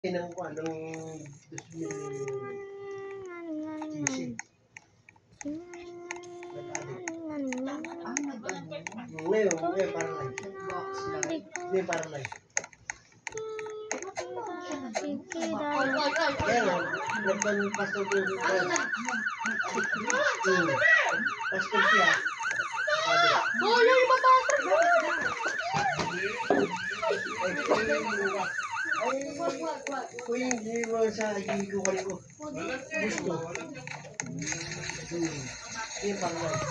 Ng 2015. Ngayon parang live. Hindi parang live. Kaya nga, nagpang-pastor ko yung pastor siya. Wala yung mapasok mo! Kuya, hindi mo sa higukan ko. Gusto. Hindi parang live.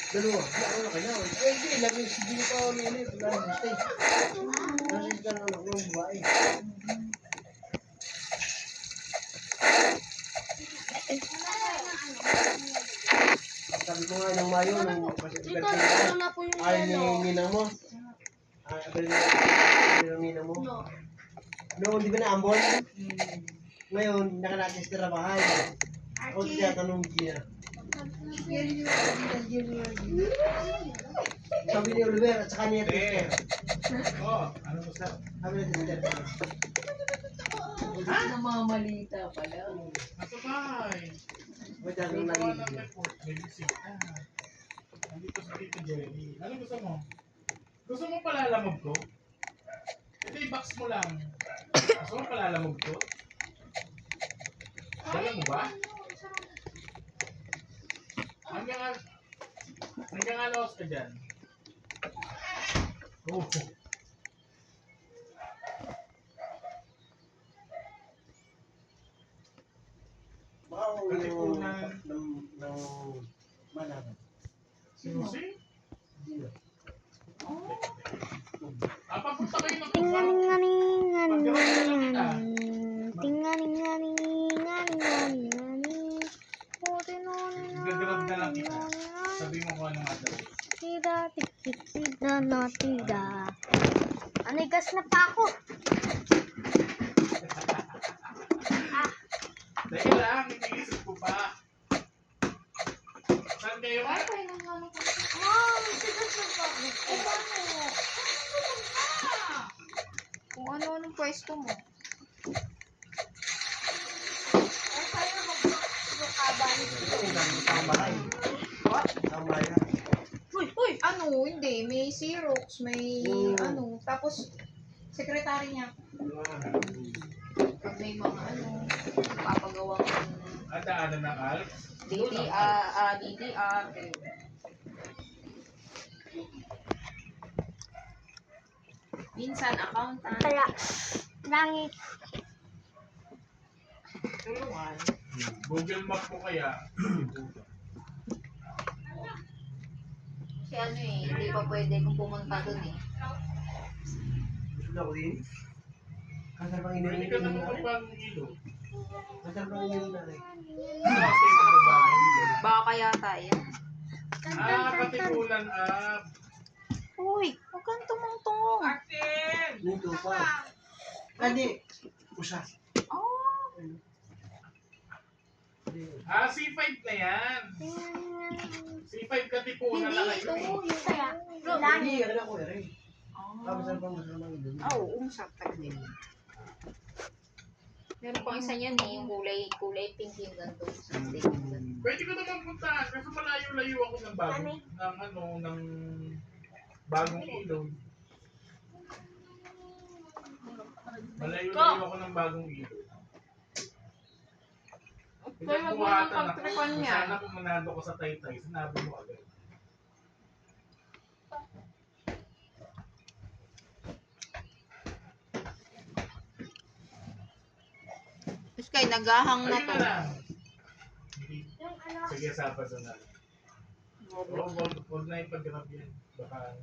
Dalawa. Ako na kanya. Hindi. Lagi sige pa ako nila. Lagi stay. Nasa ka lang ako ng babae. Sabi ko nga ng Mayo, nung ay ninang mo. Abel ng ninang mo. Noon, di ba na-ambon? Ngayon, nakalatis na bahay. Ako tinatanong Gina. Sabi ni Oliver at saka niya Twitter. Ano mo sa? Sabi ni Twitter. Namamalita pala. Nasa bahay. May dami May nang report. May bisita. Nandito sa Tito Jerry. Ano gusto mo? Gusto mo palalamog ko? Ito i-box mo lang. Gusto mo palalamog ko? Dala mo ba? Hanggang ano ka dyan? Oh. Baka yung ng malaman. Susi? Gina. Papunta kayo ng kupang. Pagkaroon na lang kita. Gagrab na lang kita. Sabi mo kung ano nga daw. Tida. Anigas na pa ako. Teka lang, iniisip ko pa. Saan kayo? Tigas na pa ako. Kung ano-anong pwesto mo. Uy, ano, hindi. May Xerox, may ano. Tapos, sekretary niya. Pag may mga ano, papagawang Ano ng Alps? DDR. Minsan, accountant. Kaya, langit. Tulungan. Google Map mo kaya. Kasi ano eh, hindi pa pwede kung pumunta dun eh. Gusto ko din. Kasar pang Pwede inirin ka ng naman nanay. pang ilo. Kasar pang inirin ng nanay. Baka yata yan. Katikulan Uy, huwag kang tumungtong. Nito pa. Hindi. Usa. Oh, C5 na yan. C5 katikulan hindi na ito. kayo. Yung Kaya, Hindi, ano ko rin. Oh. Kasar pang masarap ang ilo. Oo, umusap din. Meron pang isa niyan eh, yung kulay pink yung ganito. Pwede ko naman puntahan kasi malayo-layo ako ng bagong ilog. Malayo-layo ako ng bagong ilog. Kaya wag mo nang pagtripan niya. Sana kung manado ko sa Taytay, sinabi mo agad. Tapos kay nagahang na Ayun to. na lang. Sige, sa pasunod. Oo, huwag na ipag-grab yan. Baka